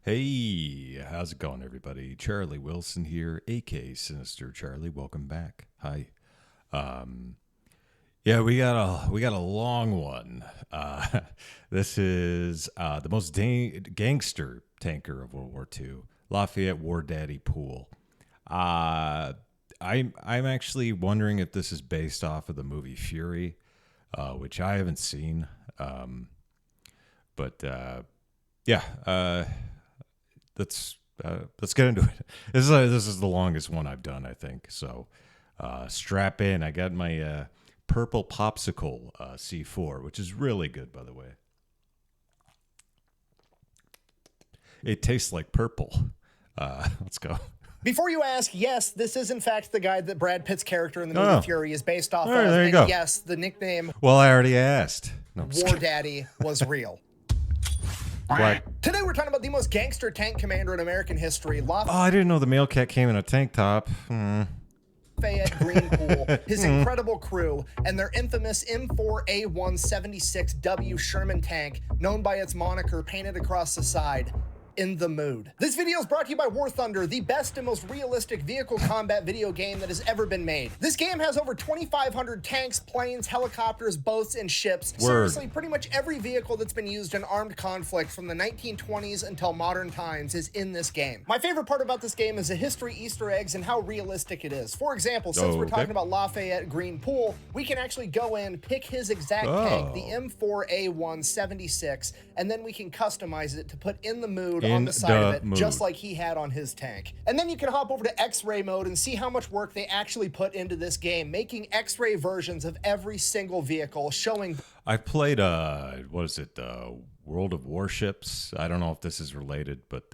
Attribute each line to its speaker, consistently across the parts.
Speaker 1: Hey, how's it going, everybody? Charlie Wilson here, aka Sinister Charlie. Welcome back. Hi. Um, yeah, we got a long one. This is the most gangster tanker of World War II, Lafayette War Daddy Pool. Uh, I'm actually wondering if this is based off of the movie Fury, which I haven't seen. But yeah. Let's get into it. This is the longest one I've done, I think. So strap in. I got my purple popsicle C4, which is really good, by the way. It tastes like purple. Let's go.
Speaker 2: Before you ask, yes, this is in fact the guy that Brad Pitt's character in the movie Fury is based off of.
Speaker 1: There you go.
Speaker 2: Yes, the nickname
Speaker 1: Well, I already asked. No,
Speaker 2: War Daddy was real.
Speaker 1: What?
Speaker 2: Today we're talking about the most gangster tank commander in American history,
Speaker 1: I didn't know the male cat came in a tank top.
Speaker 2: Lafayette Green Pool, his incredible crew, and their infamous M4A176W Sherman tank, known by its moniker painted across the side, In the Mood. This video is brought to you by War Thunder, the best and most realistic vehicle combat video game that has ever been made. This game has over 2,500 tanks, planes, helicopters, boats, and ships. Seriously, pretty much every vehicle that's been used in armed conflict from the 1920s until modern times is in this game. My favorite part about this game is the history, Easter eggs, and how realistic it is. For example, since we're talking about Lafayette Green Pool, we can actually go in, pick his exact tank, the M4A176, and then we can customize it to put in the mood on the side of it, just like he had on his tank. And then you can hop over to X-ray mode and see how much work they actually put into this game, making X-ray versions of every single vehicle, showing...
Speaker 1: I've played, what is it, World of Warships. I don't know if this is related, but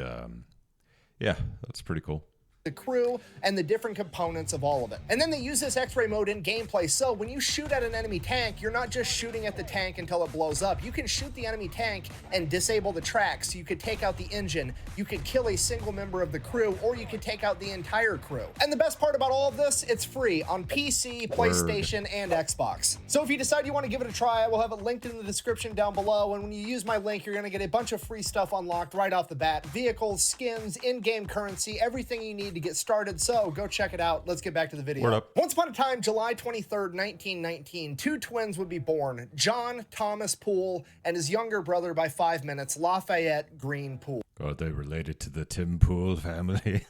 Speaker 1: yeah, that's pretty cool.
Speaker 2: The crew and the different components of all of it. And then they use this X-ray mode in gameplay, so when you shoot at an enemy tank, you're not just shooting at the tank until it blows up. You can shoot the enemy tank and disable the tracks. You could take out the engine, you could kill a single member of the crew, or you could take out the entire crew. And the best part about all of this, it's free on PC, PlayStation, and Xbox. So if you decide you want to give it a try, I will have it linked in the description down below, and when you use my link, you're going to get a bunch of free stuff unlocked right off the bat. Vehicles, skins, in-game currency, everything you need to get started, so go check it out. Let's get back to the video.
Speaker 1: Word up.
Speaker 2: Once upon a time, July 23rd, 1919, two twins would be born, John Thomas Poole and his younger brother by 5 minutes, Lafayette Green Poole.
Speaker 1: Are they related to the Tim Pool family?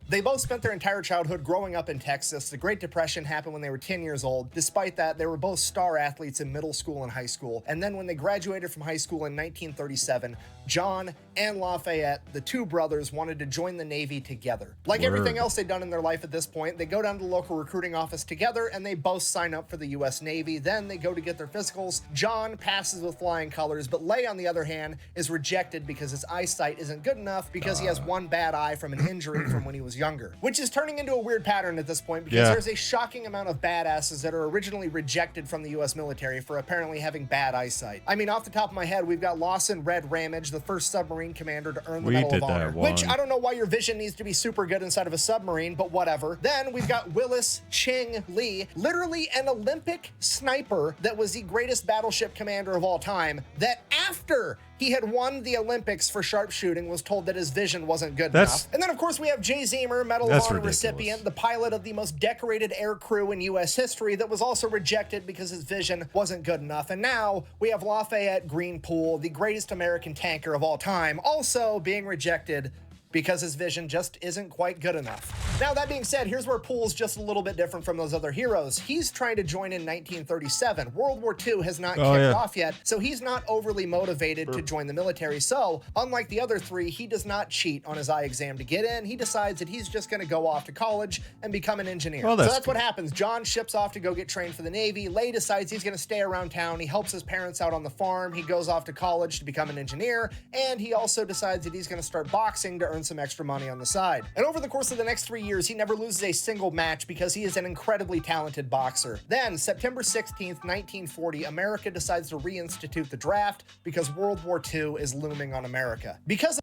Speaker 2: They both spent their entire childhood growing up in Texas. The Great Depression happened when they were 10 years old. Despite that, they were both star athletes in middle school and high school. And then when they graduated from high school in 1937, John and Lafayette, the two brothers, wanted to join the Navy together. Like everything else they'd done in their life at this point, they go down to the local recruiting office together and they both sign up for the US Navy. Then they go to get their physicals. John passes with flying colors, but Lay, on the other hand, is rejected because his eyesight isn't good enough because he has one bad eye from an injury from when he was younger, which is turning into a weird pattern at this point because there's a shocking amount of badasses that are originally rejected from the US military for apparently having bad eyesight. I mean, off the top of my head, we've got Lawson Red Ramage, the first submarine commander to earn the Medal of Honor, which I don't know why your vision needs to be super good inside of a submarine, but whatever. Then we've got Willis Ching Lee, literally an Olympic sniper that was the greatest battleship commander of all time, that after he had won the Olympics for sharpshooting was told that his vision wasn't good enough. And then, of course, we have Jay Zemer, Medal of Honor recipient, the pilot of the most decorated air crew in U.S. history that was also rejected because his vision wasn't good enough. And now we have Lafayette Green Pool, the greatest American tanker of all time, also being rejected because his vision just isn't quite good enough. Now, that being said, here's where Poole's just a little bit different from those other heroes. He's trying to join in 1937. World War II has not kicked off yet, so he's not overly motivated to join the military. So, unlike the other three, he does not cheat on his eye exam to get in. He decides that he's just gonna go off to college and become an engineer. So that's what happens. John ships off to go get trained for the Navy. Lay decides he's gonna stay around town. He helps his parents out on the farm. He goes off to college to become an engineer, and he also decides that he's gonna start boxing to earn some extra money on the side. And over the course of the next 3 years, he never loses a single match because he is an incredibly talented boxer. Then, September 16th, 1940, America decides to reinstitute the draft because World War II is looming on America. Because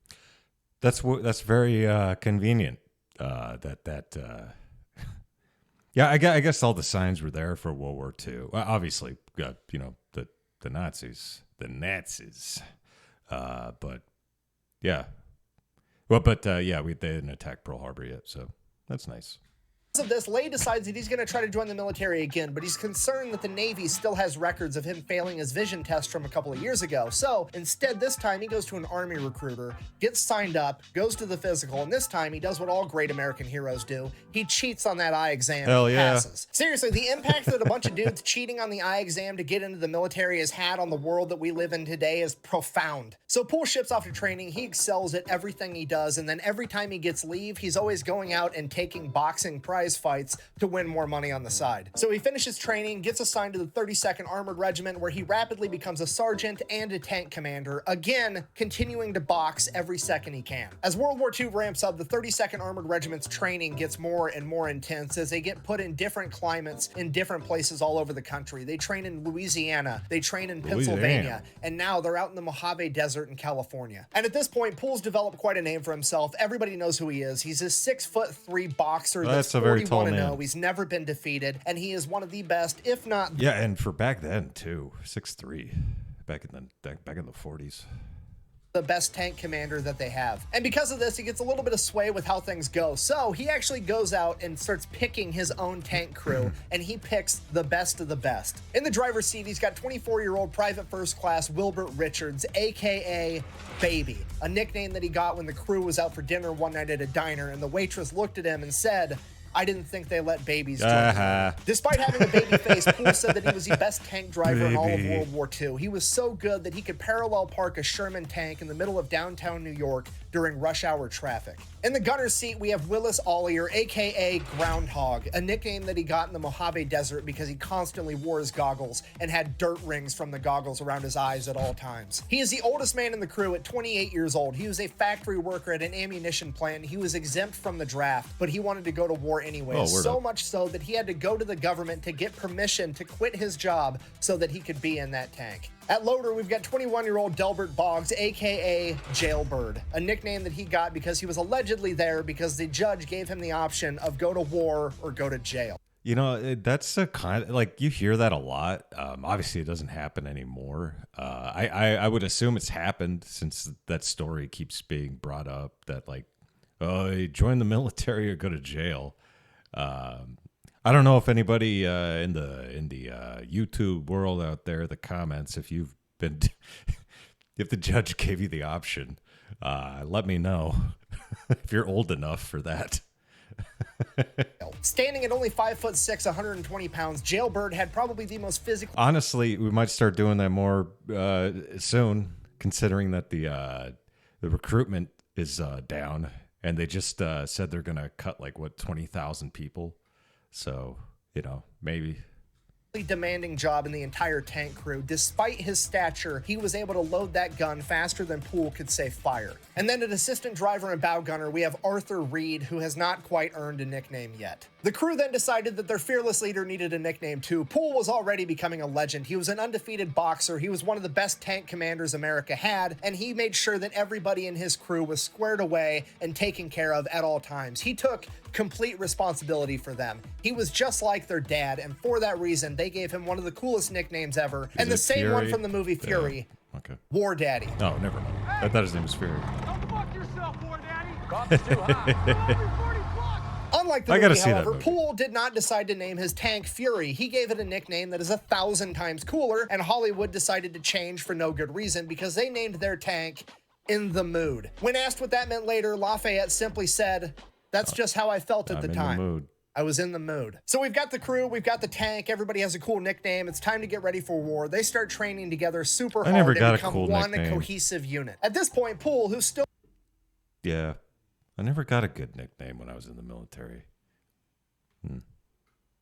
Speaker 1: that's very convenient. Yeah, I guess all the signs were there for World War II. Obviously, you know, the Nazis, but Yeah. Well, but yeah, they didn't attack Pearl Harbor yet, so that's nice.
Speaker 2: Because of this, Lay decides that he's going to try to join the military again, but he's concerned that the Navy still has records of him failing his vision test from a couple of years ago. So instead, this time he goes to an Army recruiter, gets signed up, goes to the physical, and this time he does what all great American heroes do. He cheats on that eye exam and passes. Seriously, the impact that a bunch of dudes cheating on the eye exam to get into the military has had on the world that we live in today is profound. So Poole ships off to training, he excels at everything he does, and then every time he gets leave, he's always going out and taking boxing prize fights to win more money on the side. So he finishes training, gets assigned to the 32nd Armored Regiment, where he rapidly becomes a sergeant and a tank commander, again continuing to box every second he can. As World War II ramps up, the 32nd Armored Regiment's training gets more and more intense as they get put in different climates in different places all over the country. They train in Louisiana, they train in Pennsylvania, and now they're out in the Mojave Desert in California. And at this point, Poole's developed quite a name for himself. Everybody knows who he is. He's a 6'3" boxer that's
Speaker 1: a very tall man.
Speaker 2: 41-0. He's never been defeated, and he is one of the best, if not...
Speaker 1: Yeah, and for back then, too, 6'3", back in the 40s.
Speaker 2: The best tank commander that they have. And because of this, he gets a little bit of sway with how things go. So he actually goes out and starts picking his own tank crew, and he picks the best of the best. In the driver's seat, he's got 24-year-old Private First Class Wilbert Richards, aka Baby, a nickname that he got when the crew was out for dinner one night at a diner, and the waitress looked at him and said, "I didn't think they let babies drive." Despite having a baby face, Poole said that he was the best tank driver in all of World War II. He was so good that he could parallel park a Sherman tank in the middle of downtown New York during rush hour traffic. In the gunner's seat, we have Willis Ollier, aka Groundhog, a nickname that he got in the Mojave Desert because he constantly wore his goggles and had dirt rings from the goggles around his eyes at all times. He is the oldest man in the crew at 28 years old. He was a factory worker at an ammunition plant. He was exempt from the draft, but he wanted to go to war anyway. So much so that he had to go to the government to get permission to quit his job so that he could be in that tank. At loader, we've got 21-year-old Delbert Boggs, aka Jailbird, a nickname that he got because he was allegedly there because the judge gave him the option of go to war or go to jail.
Speaker 1: You know, that's a kind of, like, you hear that a lot. Obviously, it doesn't happen anymore. I would assume it's happened since that story keeps being brought up that, like, oh, you join the military or go to jail. I don't know if anybody in the YouTube world out there, the comments, if you've been, if the judge gave you the option, let me know if you're old enough for that.
Speaker 2: Standing at only 5'6", 120 pounds, Jailbird had probably the most physical.
Speaker 1: Honestly, we might start doing that more soon, considering that the recruitment is down, and they just said they're gonna cut 20,000 people. So, you know, maybe.
Speaker 2: Demanding job in the entire tank crew. Despite his stature, he was able to load that gun faster than Poole could say fire. And then an assistant driver and bow gunner, we have Arthur Reed, who has not quite earned a nickname yet. The crew then decided that their fearless leader needed a nickname too. Poole was already becoming a legend. He was an undefeated boxer. He was one of the best tank commanders America had, and he made sure that everybody in his crew was squared away and taken care of at all times. He took complete responsibility for them. He was just like their dad, and for that reason, they gave him one of the coolest nicknames ever, and the same
Speaker 1: Fury?
Speaker 2: one from the movie Fury.
Speaker 1: Yeah. Okay.
Speaker 2: War Daddy.
Speaker 1: Oh, never mind. I thought his name was Fury.
Speaker 3: Go fuck yourself, War Daddy. Cost too high.
Speaker 2: Unlike the movie, however, Poole did not decide to name his tank Fury. He gave it a nickname that is 1,000 times cooler, and Hollywood decided to change for no good reason because they named their tank In the Mood. When asked what that meant later, Lafayette simply said, "That's just how I felt at the time.
Speaker 1: In the mood.
Speaker 2: I was in the mood." So we've got the crew, we've got the tank, everybody has a cool nickname. It's time to get ready for war. They start training together super hard. They become one cohesive unit. At this point, Poole, who's still...
Speaker 1: Yeah, I never got a good nickname when I was in the military.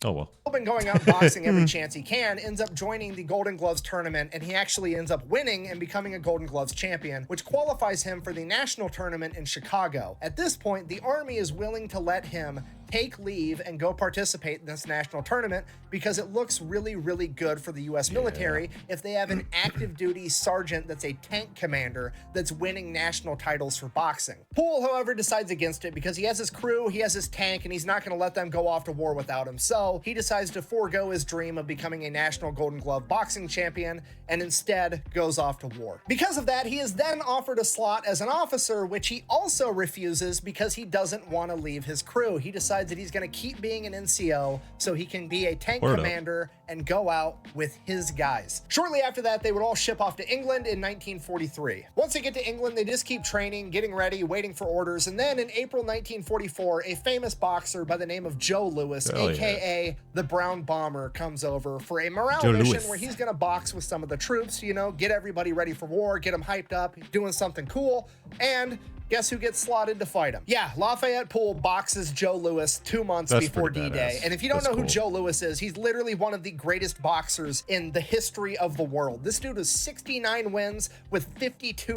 Speaker 1: Oh, well.
Speaker 2: Been going out boxing every chance he can, ends up joining the Golden Gloves tournament, and he actually ends up winning and becoming a Golden Gloves champion, which qualifies him for the national tournament in Chicago. At this point, the Army is willing to let him take leave and go participate in this national tournament because it looks really, really good for the U.S. military if they have an active duty sergeant that's a tank commander that's winning national titles for boxing. Poole, however, decides against it because he has his crew, he has his tank, and he's not going to let them go off to war without him. So he decides to forego his dream of becoming a national Golden Glove boxing champion and instead goes off to war. Because of that, he is then offered a slot as an officer, which he also refuses because he doesn't want to leave his crew. He decides that he's going to keep being an NCO so he can be a tank commander and go out with his guys. Shortly after that, they would all ship off to England in 1943. Once they get to England, they just keep training, getting ready, waiting for orders, and then in April 1944, a famous boxer by the name of Joe Louis, aka the Brown Bomber, comes over for a morale mission where he's going to box with some of the troops, you know, get everybody ready for war, get them hyped up, doing something cool, and guess who gets slotted to fight him? Yeah, Lafayette Poole boxes Joe Louis 2 months before D-Day. And if you don't know who Joe Louis is, he's literally one of the greatest boxers in the history of the world. This dude has 69 wins with 52.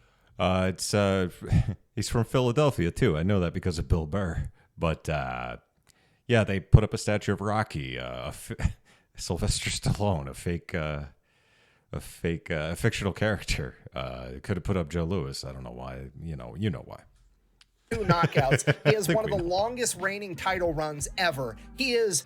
Speaker 1: He's from Philadelphia too. I know that because of Bill Burr. But yeah, they put up a statue of Rocky, Sylvester Stallone, a fictional character. Could have put up Joe Louis. I don't know why. You know why.
Speaker 2: 2 knockouts. He has one of the longest reigning title runs ever. He is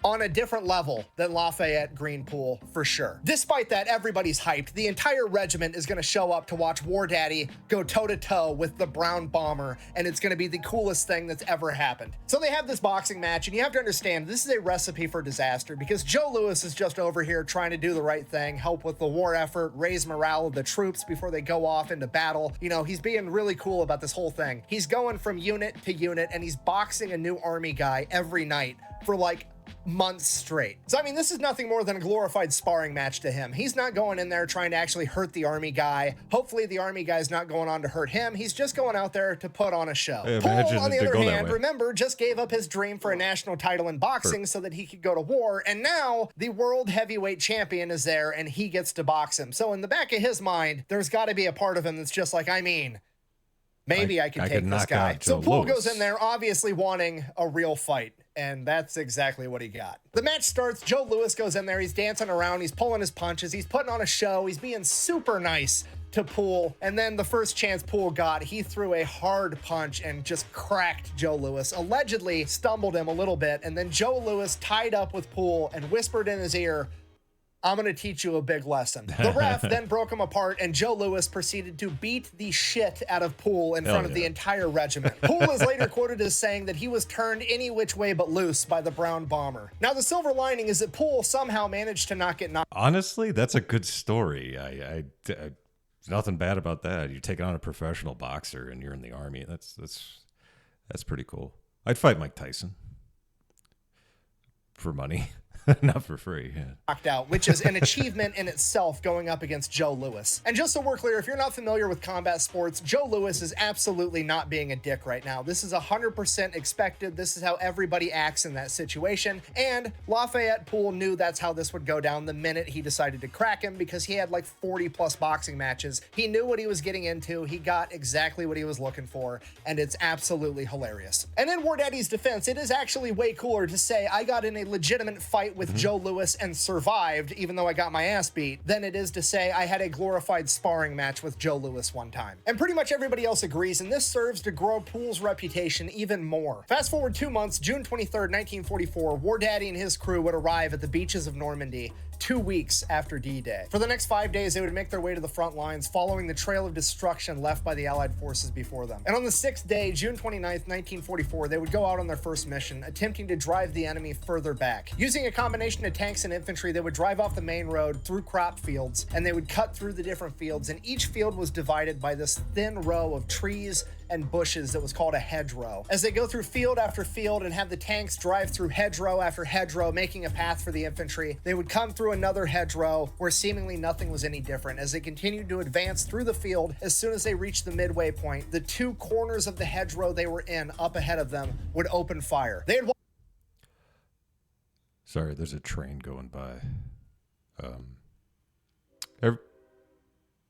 Speaker 2: on a different level than Lafayette Greenpool for sure. Despite that, everybody's hyped. The entire regiment is going to show up to watch War Daddy go toe-to-toe with the Brown Bomber, and it's going to be the coolest thing that's ever happened. So they have this boxing match, and you have to understand, this is a recipe for disaster because Joe Louis is just over here trying to do the right thing, help with the war effort, raise morale of the troops before they go off into battle. You know, he's being really cool about this whole thing. He's going from unit to unit, and he's boxing a new army guy every night for like months straight. So I mean, this is nothing more than a glorified sparring match to him. He's not going in there trying to actually hurt the army guy. Hopefully the army guy's not going on to hurt him. He's just going out there to put on a show. Poole, on the other hand, remember, just gave up his dream for a national title in boxing so that he could go to war, and now the world heavyweight champion is there and he gets to box him. So in the back of his mind, there's got to be a part of him that's just like, I mean, maybe I can take this guy. So Poole goes in there obviously wanting a real fight, and that's exactly what he got. The match starts. Joe Louis goes in there. He's dancing around. He's pulling his punches. He's putting on a show. He's being super nice to Poole. And then the first chance Poole got, he threw a hard punch and just cracked Joe Louis, allegedly stumbled him a little bit. And then Joe Louis tied up with Poole and whispered in his ear, I'm going to teach you a big lesson. The ref then broke him apart, and Joe Louis proceeded to beat the shit out of Poole in front of the entire regiment. Poole is later quoted as saying that he was turned any which way but loose by the Brown Bomber. Now, the silver lining is that Poole somehow managed to not get knocked.
Speaker 1: Honestly, that's a good story. There's nothing bad about that. You're taking on a professional boxer, and you're in the army. That's pretty cool. I'd fight Mike Tyson for money. Not for free. Yeah.
Speaker 2: Knocked out, which is an achievement in itself going up against Joe Louis. And just so we're clear, if you're not familiar with combat sports, Joe Louis is absolutely not being a dick right now. This is 100% expected. This is how everybody acts in that situation. And Lafayette Poole knew that's how this would go down the minute he decided to crack him because he had like 40 plus boxing matches. He knew what he was getting into. He got exactly what he was looking for. And it's absolutely hilarious. And in War Daddy's defense, it is actually way cooler to say I got in a legitimate fight with Joe Louis and survived, even though I got my ass beat, than it is to say I had a glorified sparring match with Joe Louis one time. And pretty much everybody else agrees, and this serves to grow Poole's reputation even more. Fast forward 2 months, June 23rd, 1944, War Daddy and his crew would arrive at the beaches of Normandy 2 weeks after D-Day. For the next 5 days, they would make their way to the front lines, following the trail of destruction left by the Allied forces before them. And on the 6th day, June 29th, 1944, they would go out on their first mission, attempting to drive the enemy further back. Using a combination of tanks and infantry, they would drive off the main road through crop fields, and they would cut through the different fields, and each field was divided by this thin row of trees and bushes that was called a hedgerow. As they go through field after field and have the tanks drive through hedgerow after hedgerow, making a path for the infantry, they would come through another hedgerow where seemingly nothing was any different. As they continued to advance through the field, as soon as they reached the midway point, the 2 corners of the hedgerow they were in up ahead of them would open fire. They had
Speaker 1: Sorry, there's a train going by.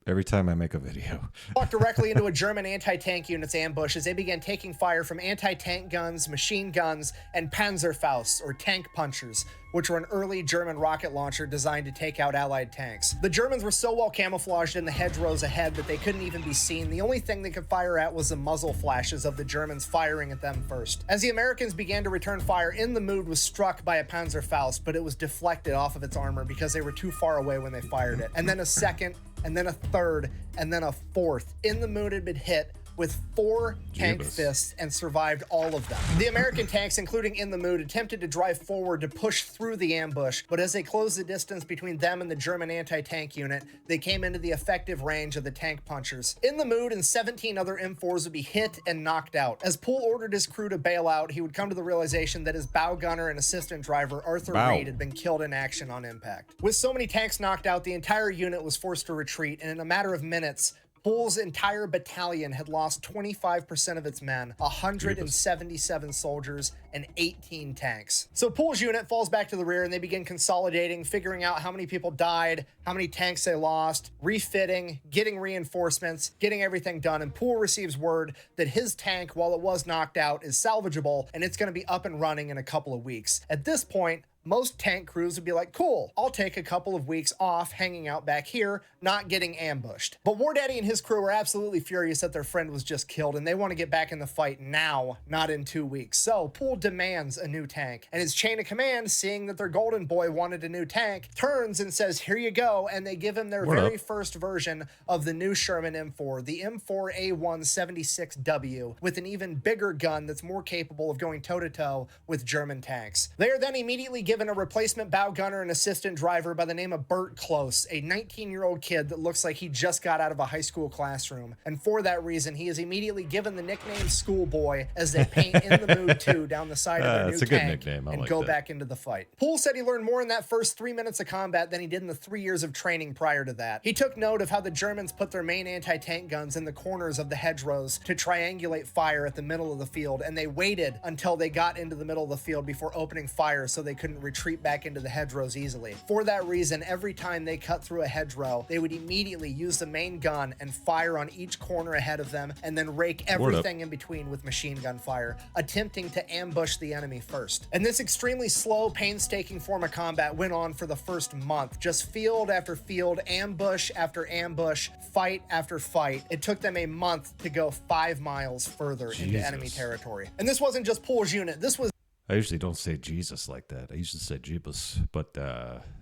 Speaker 1: every time I make a video.
Speaker 2: Walked directly into a German anti-tank unit's ambush as they began taking fire from anti-tank guns, machine guns, and Panzerfausts, or tank punchers, which were an early German rocket launcher designed to take out Allied tanks. The Germans were so well camouflaged in the hedgerows ahead that they couldn't even be seen. The only thing they could fire at was the muzzle flashes of the Germans firing at them first. As the Americans began to return fire, In the Mood was struck by a Panzerfaust, but it was deflected off of its armor because they were too far away when they fired it. And then a second, and then a third, and then a fourth. In the Mood had been hit with 4 tank fists and survived all of them. The American tanks, including In the Mood, attempted to drive forward to push through the ambush, but as they closed the distance between them and the German anti-tank unit, they came into the effective range of the tank punchers. In the Mood and 17 other M4s would be hit and knocked out. As Poole ordered his crew to bail out, he would come to the realization that his bow gunner and assistant driver, Arthur Reed, had been killed in action on impact. With so many tanks knocked out, the entire unit was forced to retreat, and in a matter of minutes, Poole's entire battalion had lost 25% of its men, 177 soldiers, and 18 tanks. So Poole's unit falls back to the rear and they begin consolidating, figuring out how many people died, how many tanks they lost, refitting, getting reinforcements, getting everything done. And Poole receives word that his tank, while it was knocked out, is salvageable and it's going to be up and running in a couple of weeks. At this point, most tank crews would be like, cool, I'll take a couple of weeks off hanging out back here, not getting ambushed. But War Daddy and his crew are absolutely furious that their friend was just killed, and they want to get back in the fight now, not in 2 weeks. So Poole demands a new tank, and his chain of command, seeing that their golden boy wanted a new tank, turns and says, here you go, and they give him their very first version of the new Sherman M4, the M4A176W, with an even bigger gun that's more capable of going toe-to-toe with German tanks. They are then immediately given a replacement bow gunner and assistant driver by the name of Bert Close, a 19-year-old kid that looks like he just got out of a high school classroom. And for that reason, he is immediately given the nickname Schoolboy as they paint In the Mood 2 down the side of their new tank and go back into the fight. Poole said he learned more in that first 3 minutes of combat than he did in the 3 years of training prior to that. He took note of how the Germans put their main anti-tank guns in the corners of the hedgerows to triangulate fire at the middle of the field, and they waited until they got into the middle of the field before opening fire so they couldn't retreat back into the hedgerows easily. For that reason, every time they cut through a hedgerow, they would immediately use the main gun and fire on each corner ahead of them, and then rake everything in between with machine gun fire, attempting to ambush the enemy first. And this extremely slow, painstaking form of combat went on for the first month, just field after field, ambush after ambush, fight after fight. It took them a month to go 5 miles further into enemy territory. And this wasn't just Poole's unit, this was
Speaker 1: I usually don't say Jesus like that. I usually say Jeebus. But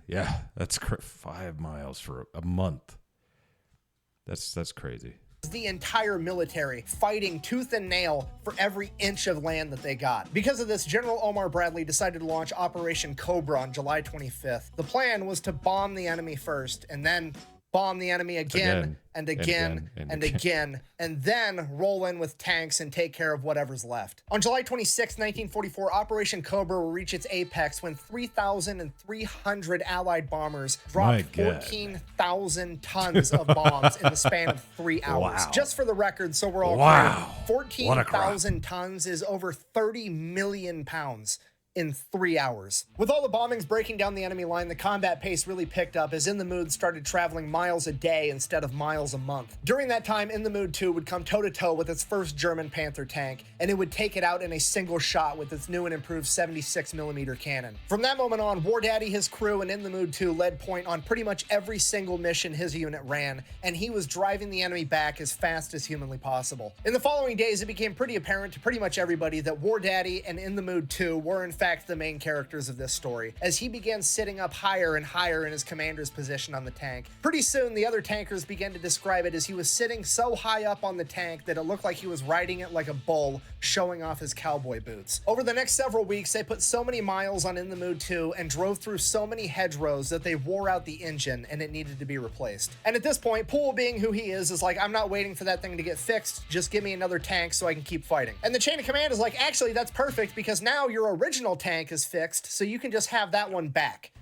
Speaker 1: yeah, that's 5 miles for a month. That's crazy.
Speaker 2: The entire military fighting tooth and nail for every inch of land that they got. Because of this, General Omar Bradley decided to launch Operation Cobra on July 25th. The plan was to bomb the enemy first and then bomb the enemy again and again, and then roll in with tanks and take care of whatever's left. On July 26, 1944, Operation Cobra will reach its apex when 3,300 Allied bombers dropped 14,000 tons of bombs in the span of 3 hours. Wow. Just for the record, so we're all clear, 14,000 tons is over 30 million pounds in 3 hours. With all the bombings breaking down the enemy line, the combat pace really picked up as In the Mood started traveling miles a day instead of miles a month. During that time, In the Mood 2 would come toe-to-toe with its first German Panther tank, and it would take it out in a single shot with its new and improved 76mm cannon. From that moment on, War Daddy, his crew, and In the Mood 2 led point on pretty much every single mission his unit ran, and he was driving the enemy back as fast as humanly possible. In the following days, it became pretty apparent to pretty much everybody that War Daddy and In the Mood 2 were in fact the main characters of this story, as he began sitting up higher and higher in his commander's position on the tank. Pretty soon, the other tankers began to describe it as he was sitting so high up on the tank that it looked like he was riding it like a bull, showing off his cowboy boots. Over the next several weeks, they put so many miles on In the Mood 2 and drove through so many hedgerows that they wore out the engine and it needed to be replaced. And at this point, Poole, being who he is like, I'm not waiting for that thing to get fixed, just give me another tank so I can keep fighting. And the chain of command is like, actually, that's perfect because now your original tank is fixed, so you can just have that one back.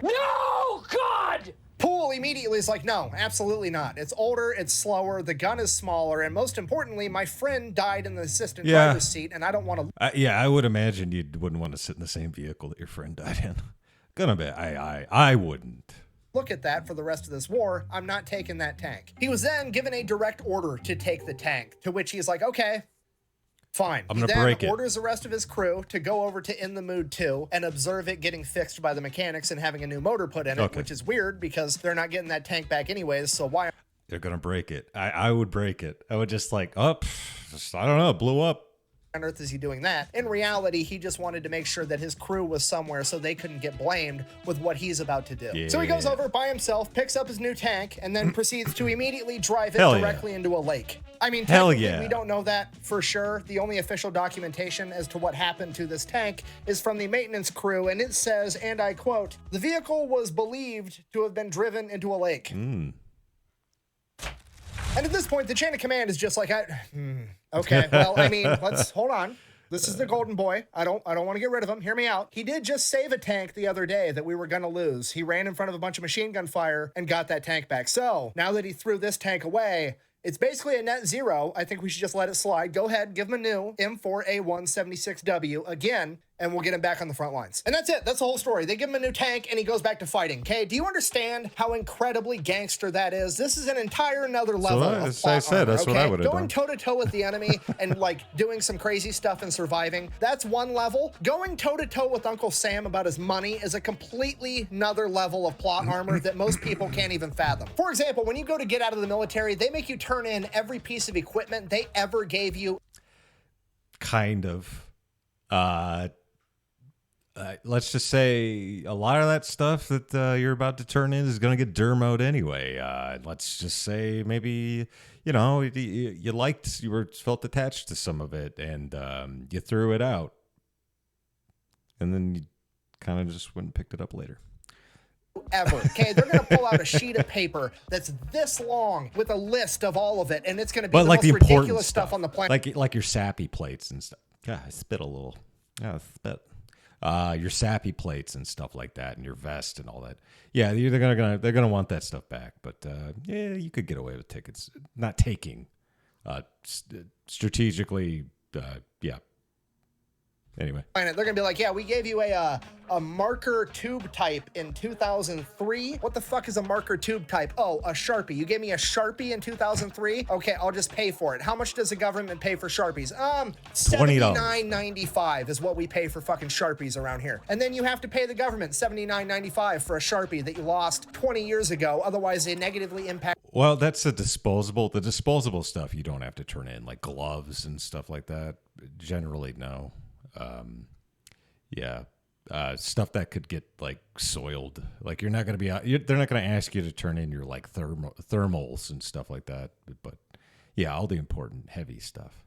Speaker 3: No, God!
Speaker 2: Poole immediately is like, no, absolutely not. It's older, it's slower, the gun is smaller, and most importantly, my friend died in the assistant driver's seat, and I don't want to...
Speaker 1: yeah, I would imagine you wouldn't want to sit in the same vehicle that your friend died in. Gonna be, I wouldn't.
Speaker 2: look at that for the rest of this war. I'm not taking that tank. He was then given a direct order to take the tank, to which he's like, okay, fine.
Speaker 1: I'm
Speaker 2: He
Speaker 1: gonna
Speaker 2: then
Speaker 1: break it.
Speaker 2: orders the rest of his crew to go over to In the Mood 2 and observe it getting fixed by the mechanics and having a new motor put in it, which is weird because they're not getting that tank back anyways, so why
Speaker 1: They're going to break it. I would break it. I would just like, I don't know, it blew up.
Speaker 2: on earth is he doing that? In reality, he just wanted to make sure that his crew was somewhere so they couldn't get blamed with what he's about to do. So he goes over by himself, picks up his new tank, and then proceeds to immediately drive it directly into a lake. I mean, technically, we don't know that for sure. The only official documentation as to what happened to this tank is from the maintenance crew, and it says, and I quote, "The vehicle was believed to have been driven into a lake." And at this point, the chain of command is just like, okay, well, I mean, let's hold on. This is the golden boy. I don't want to get rid of him. Hear me out. He did just save a tank the other day that we were going to lose. He ran in front of a bunch of machine gun fire and got that tank back. So now that he threw this tank away, it's basically a net zero. I think we should just let it slide. Go ahead, give him a new M4A176W again, and we'll get him back on the front lines. And that's it. That's the whole story. They give him a new tank, and he goes back to fighting. Okay, do you understand how incredibly gangster that is? This is an entire another level of plot armor,
Speaker 1: that's what I would have
Speaker 2: Going
Speaker 1: done.
Speaker 2: toe-to-toe with the enemy and, like, doing some crazy stuff and surviving, that's one level. Going toe-to-toe with Uncle Sam about his money is a completely another level of plot armor that most people can't even fathom. For example, when you go to get out of the military, they make you turn in every piece of equipment they ever gave you.
Speaker 1: Kind of. Let's just say a lot of that stuff that you're about to turn in is going to get dermoed anyway. Let's just say maybe, you know, you felt attached to some of it and you threw it out. And then you kind of just went and picked it up later.
Speaker 2: Ever. Okay, they're going to pull out a sheet of paper that's this long with a list of all of it, and it's going to be the
Speaker 1: like
Speaker 2: most
Speaker 1: the important
Speaker 2: ridiculous stuff on the planet.
Speaker 1: Like your sappy plates and stuff. God, I spit a little. Yeah, I spit. Your sappy plates and stuff like that, and your vest and all that. Yeah, they're gonna want that stuff back. But yeah, you could get away with tickets, not taking, strategically. Yeah. Anyway,
Speaker 2: They're gonna be like, yeah, we gave you a marker tube type in 2003. What the fuck is a marker tube type? Oh, a Sharpie. You gave me a Sharpie in 2003? Okay, I'll just pay for it. How much does the government pay for Sharpies? $79.95 is what we pay for fucking Sharpies around here. And then you have to pay the government $79.95 for a Sharpie that you lost 20 years ago. Otherwise, they negatively impact.
Speaker 1: well, that's the disposable stuff you don't have to turn in, like gloves and stuff like that. Generally, no. Stuff that could get like soiled. Like you're not going to be out. They're not going to ask you to turn in your like thermals and stuff like that. But yeah, all the important heavy stuff.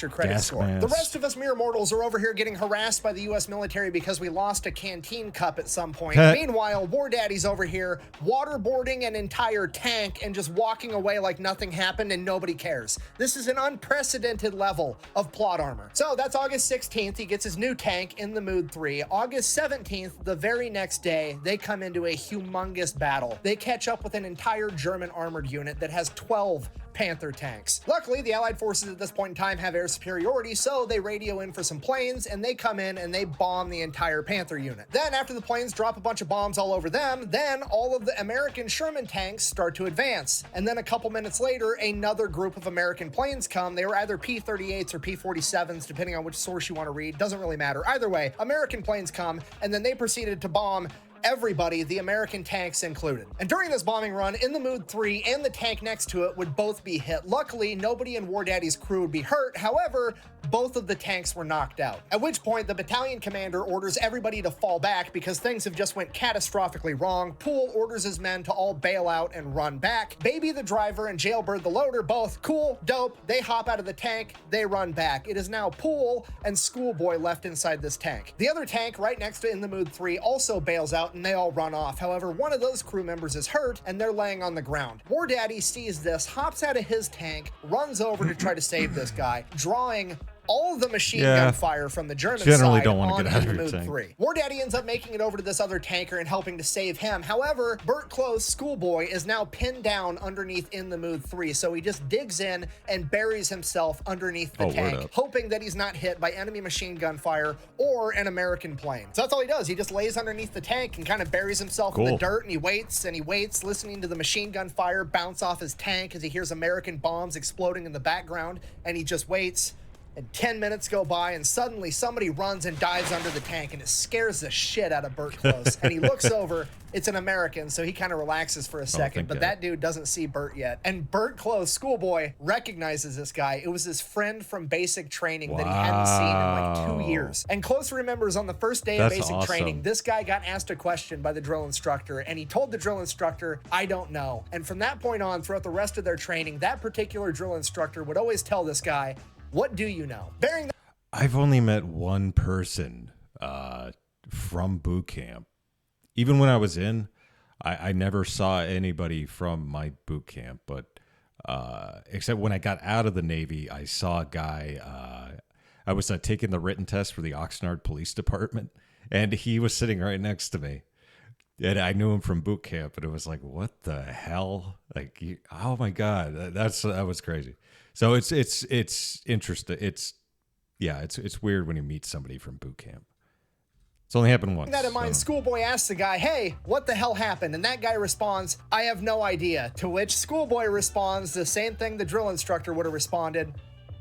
Speaker 2: Your credit
Speaker 1: Gas
Speaker 2: score.
Speaker 1: mask.
Speaker 2: The rest of us mere mortals are over here getting harassed by the U.S. military because we lost a canteen cup at some point. Meanwhile, War Daddy's over here waterboarding an entire tank and just walking away like nothing happened and nobody cares. This is an unprecedented level of plot armor. So that's August 16th. He gets his new tank In the Mood 3. August 17th, the very next day, they come into a humongous battle. They catch up with an entire German armored unit that has 12 Panther tanks. Luckily, the Allied forces at this point in time have air superiority, so they radio in for some planes, and they come in and they bomb the entire Panther unit. Then, after the planes drop a bunch of bombs all over them, then all of the American Sherman tanks start to advance. And then a couple minutes later, another group of American planes come. They were either P-38s or P-47s, depending on which source you want to read. Doesn't really matter. Either way, American planes come, and then they proceeded to bomb everybody, the American tanks included. And during this bombing run, In the Mood 3 and the tank next to it would both be hit. Luckily, nobody in War Daddy's crew would be hurt. However, both of the tanks were knocked out. At which point, the battalion commander orders everybody to fall back because things have just went catastrophically wrong. Poole orders his men to all bail out and run back. Baby the driver and Jailbird the loader, both cool, dope. They hop out of the tank, they run back. It is now Poole and Schoolboy left inside this tank. The other tank right next to In the Mood 3 also bails out and they all run off. However, one of those crew members is hurt and they're laying on the ground. War Daddy sees this, hops out of his tank, runs over to try to save this guy, drawing all of the machine
Speaker 1: Yeah.
Speaker 2: gun fire from the German
Speaker 1: Generally
Speaker 2: side
Speaker 1: don't wanna
Speaker 2: on
Speaker 1: get out of
Speaker 2: In the
Speaker 1: your
Speaker 2: Mood
Speaker 1: tank.
Speaker 2: 3. War Daddy ends up making it over to this other tanker and helping to save him. However, Burt Close, Schoolboy, is now pinned down underneath In the Mood 3, so he just digs in and buries himself underneath the
Speaker 1: Oh, word
Speaker 2: tank,
Speaker 1: up.
Speaker 2: hoping that he's not hit by enemy machine gun fire or an American plane. So that's all he does. He just lays underneath the tank and kind of buries himself in the
Speaker 1: Cool.
Speaker 2: dirt, and he waits, listening to the machine gun fire bounce off his tank as he hears American bombs exploding in the background, and he just waits. And 10 minutes go by, and suddenly somebody runs and dives under the tank, and it scares the shit out of Burt Close. And he looks over, it's an American, so he kind of relaxes for a second,
Speaker 1: thank
Speaker 2: but
Speaker 1: God.
Speaker 2: that dude doesn't see Burt yet. And Burt Close, Schoolboy, recognizes this guy. It was his friend from basic training that he hadn't seen in like 2 years. And Close remembers on the first day of
Speaker 1: That's
Speaker 2: basic
Speaker 1: awesome.
Speaker 2: training, this guy got asked a question by the drill instructor, and he told the drill instructor, I don't know. And from that point on, throughout the rest of their training, that particular drill instructor would always tell this guy, what do you know? Bearing that
Speaker 1: I've only met one person from boot camp. Even when I was in, I never saw anybody from my boot camp, but except when I got out of the Navy, I saw a guy. I was taking the written test for the Oxnard Police Department, and he was sitting right next to me. And I knew him from boot camp, and it was like, what the hell? Like, oh my God, that was crazy. So it's interesting. It's weird when you meet somebody from boot camp. It's only happened once.
Speaker 2: that in mind,
Speaker 1: so.
Speaker 2: Schoolboy asks the guy, hey, what the hell happened? And that guy responds, I have no idea. To which Schoolboy responds the same thing the drill instructor would have responded,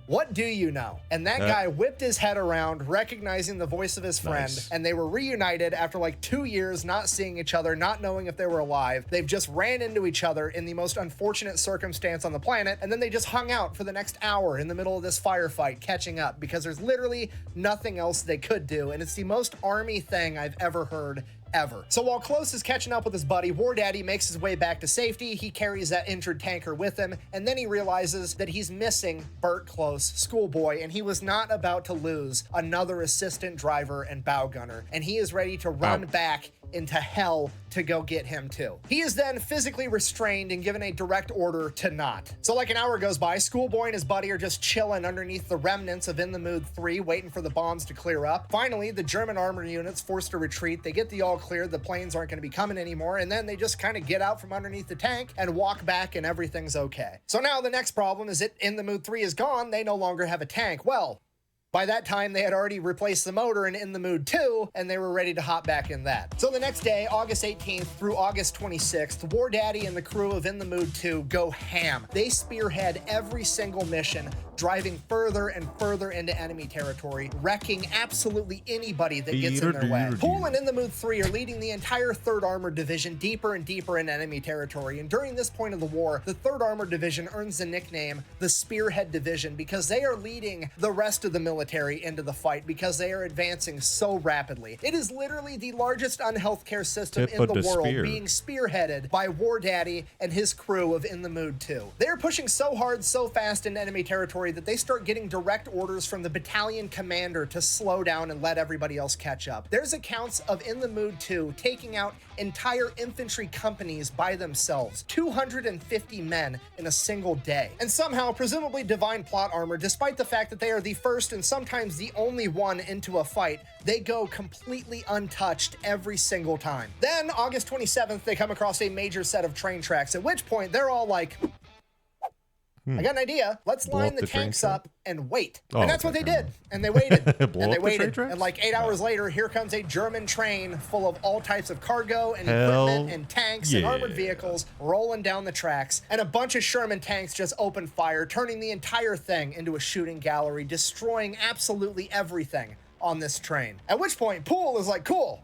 Speaker 2: what do you know? And that guy whipped his head around, recognizing the voice of his friend,
Speaker 1: Nice.
Speaker 2: and they were reunited after like 2 years not seeing each other, not knowing if they were alive. They've just ran into each other in the most unfortunate circumstance on the planet, and then they just hung out for the next hour in the middle of this firefight, catching up, because there's literally nothing else they could do, and it's the most Army thing I've ever heard ever. So while Close is catching up with his buddy, War Daddy makes his way back to safety. He carries that injured tanker with him, and then he realizes that he's missing Burt Close, Schoolboy, and he was not about to lose another assistant driver and bow gunner, and he is ready to run back into hell to go get him too. He is then physically restrained and given a direct order to not. So like an hour goes by, Schoolboy and his buddy are just chilling underneath the remnants of In the Mood 3, waiting for the bombs to clear up. Finally, the German armor unit's forced to retreat. They get the all cleared, the planes aren't going to be coming anymore, and then they just kind of get out from underneath the tank and walk back, and everything's okay. So now the next problem is that In the Mood 3 is gone, they no longer have a tank. Well, by that time, they had already replaced the motor in the Mood 2, and they were ready to hop back in that. So the next day, August 18th through August 26th, War Daddy and the crew of In the Mood 2 go ham. They spearhead every single mission, driving further and further into enemy territory, wrecking absolutely anybody that gets in their way. Poole and In the Mood 3 are leading the entire 3rd Armored Division deeper and deeper into enemy territory, and during this point of the war, the 3rd Armored Division earns the nickname the Spearhead Division because they are leading the rest of the military into the fight because they are advancing so rapidly. It is literally the largest unhealthcare system in the world being spearheaded by War Daddy and his crew of In the Mood 2. They're pushing so hard, so fast into enemy territory that they start getting direct orders from the battalion commander to slow down and let everybody else catch up. There's accounts of In the Mood 2 taking out entire infantry companies by themselves, 250 men in a single day. And somehow, presumably divine plot armor, despite the fact that they are the first and sometimes the only one into a fight, they go completely untouched every single time. Then, August 27th, they come across a major set of train tracks, at which point they're all like, I got an idea. Let's line the tanks up and wait. And that's what they did. And they waited. And they waited. And like 8 hours later, here comes a German train full of all types of cargo and equipment and tanks and armored vehicles rolling down the tracks. And a bunch of Sherman tanks just open fire, turning the entire thing into a shooting gallery, destroying absolutely everything on this train. At which point, Poole is like, cool.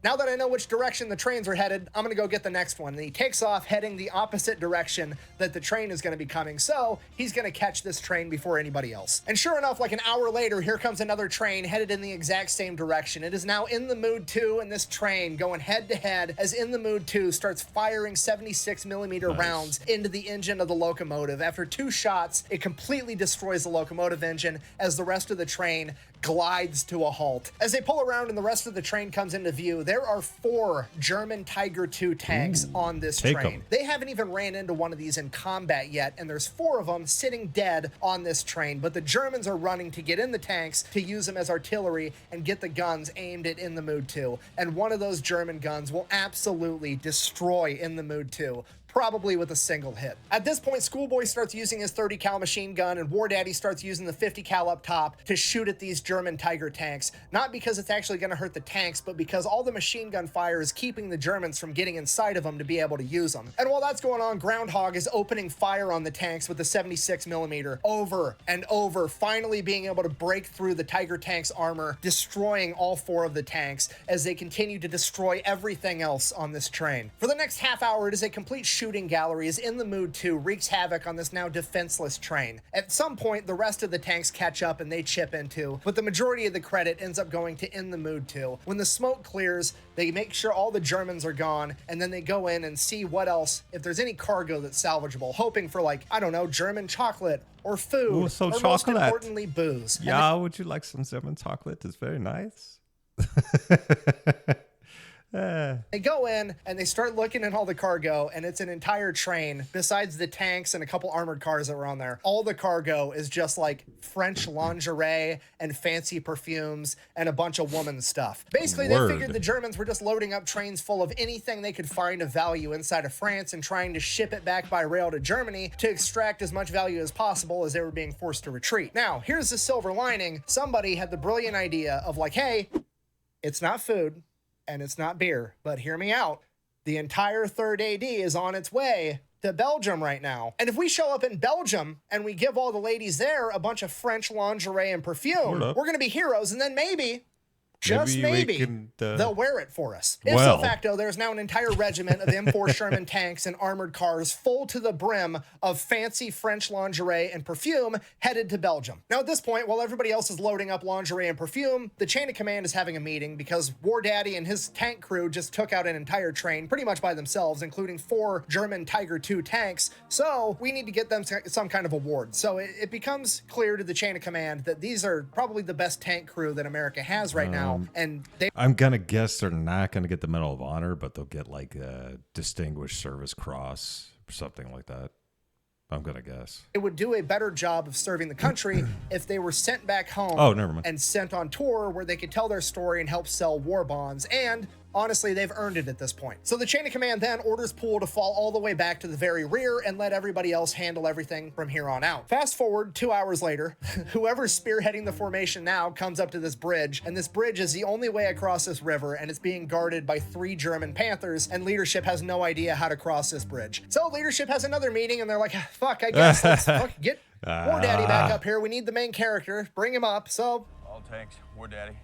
Speaker 2: Now that I know which direction the trains are headed, I'm gonna go get the next one. And he takes off heading the opposite direction that the train is gonna be coming. So he's gonna catch this train before anybody else. And sure enough, like an hour later, here comes another train headed in the exact same direction. It is now In the Mood 2 and this train going head to head as In the Mood 2 starts firing 76mm rounds into the engine of the locomotive. After 2 shots, it completely destroys the locomotive engine as the rest of the train glides to a halt. As they pull around and the rest of the train comes into view, there are 4 German Tiger II tanks on this train. They haven't even ran into one of these in combat yet, and there's 4 of them sitting dead on this train, but the Germans are running to get in the tanks to use them as artillery and get the guns aimed at In the Mood 2. And one of those German guns will absolutely destroy In the Mood 2. Probably with a single hit. At this point, Schoolboy starts using his 30 cal machine gun and War Daddy starts using the 50 cal up top to shoot at these German Tiger tanks. Not because it's actually gonna hurt the tanks, but because all the machine gun fire is keeping the Germans from getting inside of them to be able to use them. And while that's going on, Groundhog is opening fire on the tanks with the 76mm over and over, finally being able to break through the Tiger tanks armor, destroying all 4 of the tanks as they continue to destroy everything else on this train. For the next half hour, it is a complete shooting gallery as In the Mood 2 wreaks havoc on this now defenseless train. At some point, the rest of the tanks catch up and they chip into, but the majority of the credit ends up going to In the Mood 2. When the smoke clears, they make sure all the Germans are gone, and then they go in and see what else, if there's any cargo that's salvageable, hoping for, like, I don't know, German chocolate or food,
Speaker 1: Ooh, so
Speaker 2: or
Speaker 1: chocolate.
Speaker 2: most importantly, booze.
Speaker 1: Yeah, would you like some German chocolate? It's very nice.
Speaker 2: They go in and they start looking at all the cargo, and it's an entire train besides the tanks and a couple armored cars that were on there. All the cargo is just like French lingerie and fancy perfumes and a bunch of woman stuff. Basically, they figured the Germans were just loading up trains full of anything they could find of value inside of France and trying to ship it back by rail to Germany to extract as much value as possible as they were being forced to retreat. Now, here's the silver lining. Somebody had the brilliant idea of like, hey, it's not food and it's not beer, but hear me out. The entire 3rd AD is on its way to Belgium right now. And if we show up in Belgium and we give all the ladies there a bunch of French lingerie and perfume, we're gonna be heroes, and then maybe, just maybe, they'll wear it for us. Ipso facto, there's now an entire regiment of M4 Sherman tanks and armored cars full to the brim of fancy French lingerie and perfume headed to Belgium. Now at this point, while everybody else is loading up lingerie and perfume, the chain of command is having a meeting because War Daddy and his tank crew just took out an entire train pretty much by themselves, including 4 German Tiger II tanks. So we need to get them some kind of award. So it becomes clear to the chain of command that these are probably the best tank crew that America has right now. And
Speaker 1: I'm gonna guess they're not gonna get the Medal of Honor, but they'll get like a Distinguished Service Cross or something like that. I'm gonna guess
Speaker 2: it would do a better job of serving the country if they were sent back home.
Speaker 1: Oh, never mind.
Speaker 2: And sent on tour where they could tell their story and help sell war bonds. And honestly, they've earned it at this point. So the chain of command then orders Poole to fall all the way back to the very rear and let everybody else handle everything from here on out. Fast forward 2 hours later, whoever's spearheading the formation now comes up to this bridge, and this bridge is the only way across this river, and it's being guarded by 3 German Panthers, and leadership has no idea how to cross this bridge. So leadership has another meeting, and they're like, fuck, I guess let's get War Daddy back up here. We need the main character. Bring him up. So
Speaker 3: All tanks, War Daddy.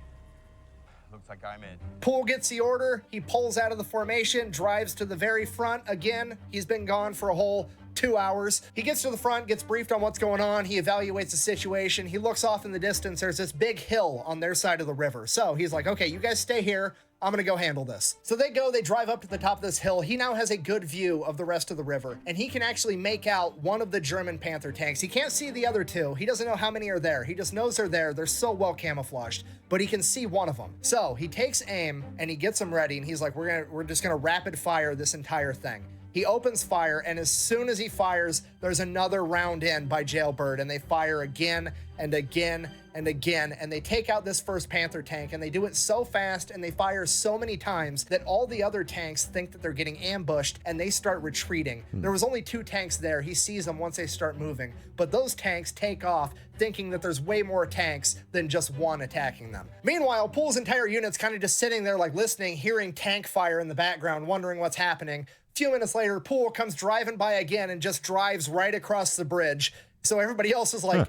Speaker 3: Looks like I'm in.
Speaker 2: Poole gets the order. He pulls out of the formation, drives to the very front. Again, he's been gone for a whole 2 hours. He gets to the front, gets briefed on what's going on. He evaluates the situation. He looks off in the distance. There's this big hill on their side of the river. So he's like, okay, you guys stay here. I'm gonna go handle this. So they drive up to the top of this hill. He now has a good view of the rest of the river, and he can actually make out one of the German Panther tanks. He can't see the other 2. He doesn't know how many are there. He just knows they're there. They're so well camouflaged, but he can see one of them. So he takes aim and he gets them ready, and he's like, we're just gonna rapid fire this entire thing. He opens fire, and as soon as he fires, there's another round in by Jailbird, and they fire again and again and again, and they take out this first Panther tank, and they do it so fast and they fire so many times that all the other tanks think that they're getting ambushed, and they start retreating. There was only 2 tanks there. He sees them once they start moving, but those tanks take off thinking that there's way more tanks than just one attacking them. Meanwhile, Poole's entire unit's kind of just sitting there like listening, hearing tank fire in the background, wondering what's happening. A few minutes later, Poole comes driving by again and just drives right across the bridge. So everybody else is like,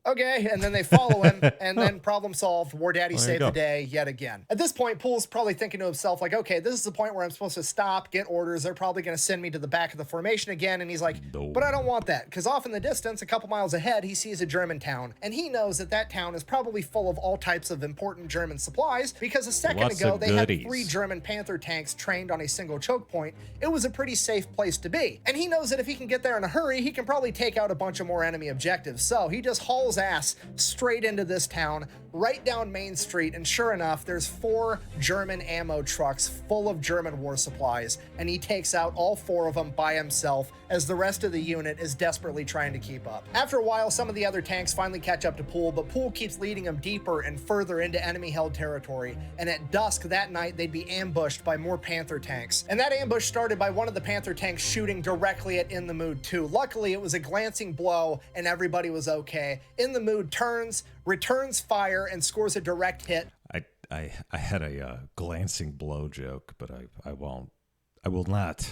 Speaker 2: okay, and then they follow him, and then problem solved. War Daddy saved the day yet again. At this point, Poole's probably thinking to himself, like, okay, this is the point where I'm supposed to stop, get orders. They're probably going to send me to the back of the formation again, and he's like, but I don't want that, because off in the distance, a couple miles ahead, he sees a German town, and he knows that that town is probably full of all types of important German supplies, because a second ago, they had 3 German Panther tanks trained on a single choke point. It was a pretty safe place to be, and he knows that if he can get there in a hurry, he can probably take out a bunch of more enemy objectives, so he just hauls hauls ass straight into this town, right down Main Street, and sure enough, there's 4 German ammo trucks full of German war supplies, and he takes out all 4 of them by himself as the rest of the unit is desperately trying to keep up. After a while, some of the other tanks finally catch up to Poole, but Poole keeps leading them deeper and further into enemy-held territory, and at dusk that night, they'd be ambushed by more Panther tanks. And that ambush started by one of the Panther tanks shooting directly at In the Mood 2. Luckily, it was a glancing blow, and everybody was okay. In the Mood turns, returns fire, and scores a direct hit.
Speaker 1: I had a glancing blow joke, but I won't. I will not.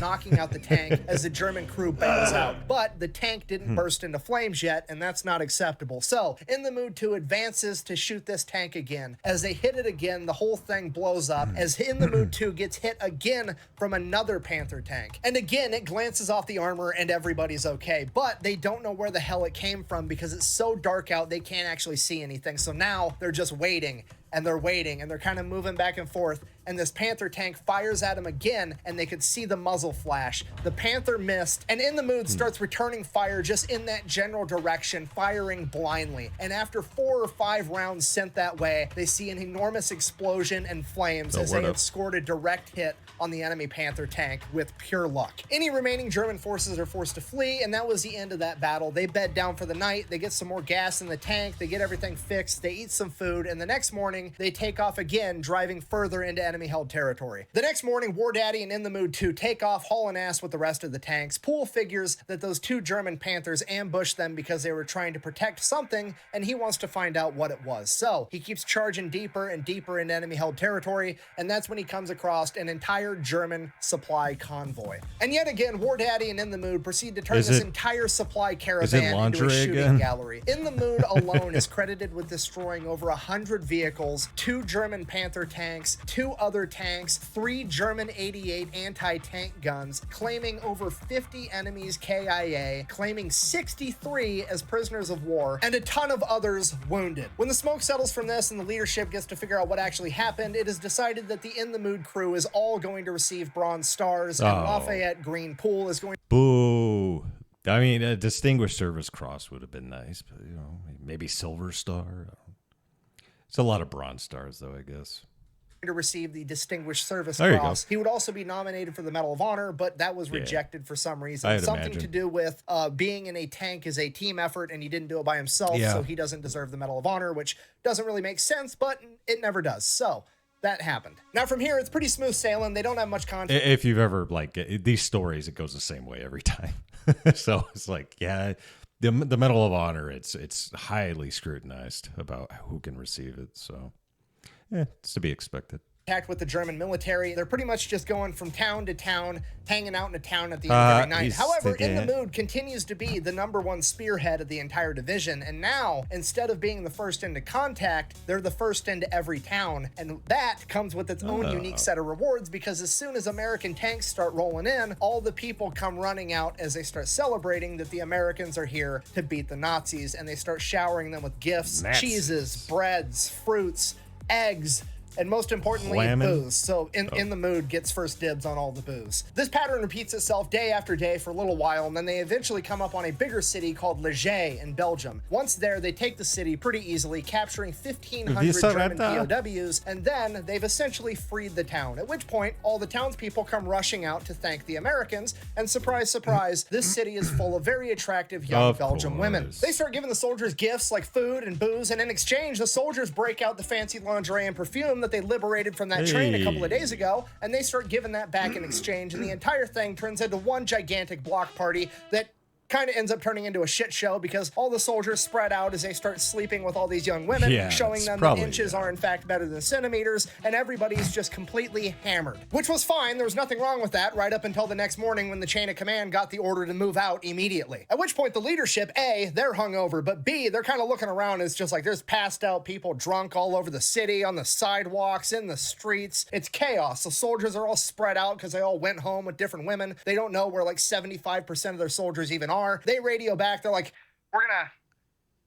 Speaker 2: Knocking out the tank as the German crew bails out. But the tank didn't burst into flames yet, and that's not acceptable. So, In the Mood 2 advances to shoot this tank again. As they hit it again, the whole thing blows up, as In the Mood 2 gets hit again from another Panther tank. And again, it glances off the armor, and everybody's okay. But they don't know where the hell it came from because it's so dark out, they can't actually see anything. So now, they're just waiting. And they're waiting, and they're kind of moving back and forth, and this Panther tank fires at him again, and they could see the muzzle flash. The Panther missed, and In the Mood starts returning fire just in that general direction, firing blindly. And after 4 or 5 rounds sent that way, they see an enormous explosion and flames as they have scored a direct hit on the enemy Panther tank with pure luck. Any remaining German forces are forced to flee, and that was the end of that battle. They bed down for the night, they get some more gas in the tank, they get everything fixed, they eat some food, and the next morning, they take off again, driving further into enemy-held territory. The next morning, War Daddy and In the Mood 2 take off, hauling ass with the rest of the tanks. Poole figures that those 2 German Panthers ambushed them because they were trying to protect something, and he wants to find out what it was. So, he keeps charging deeper and deeper into enemy-held territory, and that's when he comes across an entire German supply convoy. And yet again, War Daddy and In the Mood proceed to turn this entire supply caravan into a shooting gallery. In the Mood alone is credited with destroying over 100 vehicles, 2 German Panther tanks, 2 other tanks, 3 German 88 anti-tank guns, claiming over 50 enemies KIA, claiming 63 as prisoners of war, and a ton of others wounded. When the smoke settles from this and the leadership gets to figure out what actually happened, it is decided that the In the Mood crew is all going to receive Bronze Stars, and Lafayette Green Poole is going.
Speaker 1: Boo. I mean, a Distinguished Service Cross would have been nice, but, you know, maybe Silver Star. It's a lot of Bronze Stars, though, I guess.
Speaker 2: To receive the Distinguished Service Cross. He would also be nominated for the Medal of Honor, but that was rejected for some reason. Something to do with being in a tank is a team effort, and he didn't do it by himself, so he doesn't deserve the Medal of Honor, which doesn't really make sense, but it never does. So that happened. Now from here, it's pretty smooth sailing. They don't have much content.
Speaker 1: If you've ever, like, these stories, it goes the same way every time. So it's like, yeah, the Medal of Honor, it's highly scrutinized about who can receive it. So, yeah, it's to be expected.
Speaker 2: With the German military, they're pretty much just going from town to town, hanging out in a town at the end of every night. However, In the Mood continues to be the #1 spearhead of the entire division, and now, instead of being the first into contact, they're the first into every town, and that comes with its own unique set of rewards, because as soon as American tanks start rolling in, all the people come running out as they start celebrating that the Americans are here to beat the Nazis, and they start showering them with gifts, cheeses, breads, fruits, eggs, and most importantly, booze. So In the Mood gets first dibs on all the booze. This pattern repeats itself day after day for a little while, and then they eventually come up on a bigger city called Liège in Belgium. Once there, they take the city pretty easily, capturing 1,500 German POWs, and then they've essentially freed the town, at which point all the townspeople come rushing out to thank the Americans, and surprise, surprise, this city is full of very attractive young Belgian women. They start giving the soldiers gifts like food and booze, and in exchange, the soldiers break out the fancy lingerie and perfume that they liberated from that train a couple of days ago, and they start giving that back in exchange, and the entire thing turns into one gigantic block party that kind of ends up turning into a shit show, because all the soldiers spread out as they start sleeping with all these young women, showing them that inches are in fact better than centimeters, and everybody's just completely hammered. Which was fine, there was nothing wrong with that, right up until the next morning when the chain of command got the order to move out immediately. At which point the leadership, A, they're hungover, but B, they're kind of looking around, it's just like there's passed out people drunk all over the city, on the sidewalks, in the streets. It's chaos. The soldiers are all spread out because they all went home with different women. They don't know where like 75% of their soldiers even are. They radio back, they're like, we're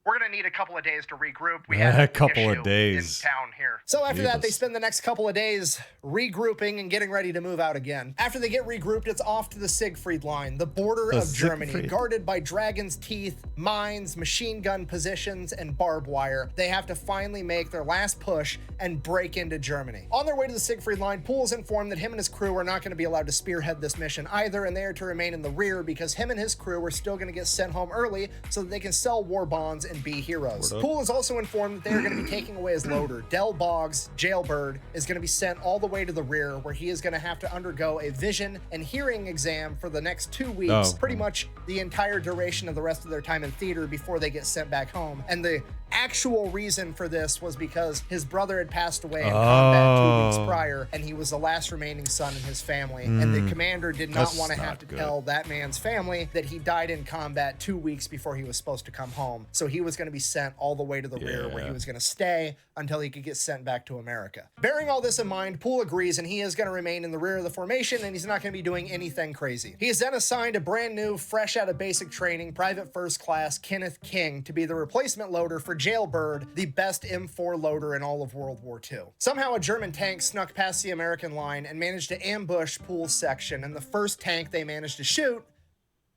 Speaker 2: We're going to need a couple of days to regroup. We
Speaker 1: Yeah,
Speaker 2: had
Speaker 1: a couple of
Speaker 2: issue
Speaker 1: days.
Speaker 2: in town here. So after that, they
Speaker 1: Jeebus.
Speaker 2: spend the next couple of days regrouping and getting ready to move out again. After they get regrouped, it's off to the Siegfried Line, the border
Speaker 1: The
Speaker 2: of Germany,
Speaker 1: Siegfried.
Speaker 2: guarded by dragon's teeth, mines, machine gun positions, and barbed wire. They have to finally make their last push and break into Germany. On their way to the Siegfried Line, Poole is informed that him and his crew are not going to be allowed to spearhead this mission either, and they are to remain in the rear because him and his crew are still going to get sent home early so that they can sell war bonds and be heroes. Poole is also informed that they are going to be taking away his loader. Del Boggs, Jailbird, is going to be sent all the way to the rear where he is going to have to undergo a vision and hearing exam for the next 2 weeks,
Speaker 1: Oh.
Speaker 2: pretty much the entire duration of the rest of their time in theater before they get sent back home. And the actual reason for this was because his brother had passed away in combat 2 weeks prior, and he was the last remaining son in his family. And the commander did not
Speaker 1: That's
Speaker 2: want to
Speaker 1: not
Speaker 2: have to
Speaker 1: good.
Speaker 2: tell that man's family that he died in combat 2 weeks before he was supposed to come home. So he was going to be sent all the way to the rear where he was going to stay until he could get sent back to America. Bearing all this in mind, Poole agrees, and he is going to remain in the rear of the formation, and he's not going to be doing anything crazy. He is then assigned a brand new, fresh out of basic training, Private First Class Kenneth King to be the replacement loader for Jailbird, the best M4 loader in all of World War II. Somehow a German tank snuck past the American line and managed to ambush Poole's section, and the first tank they managed to shoot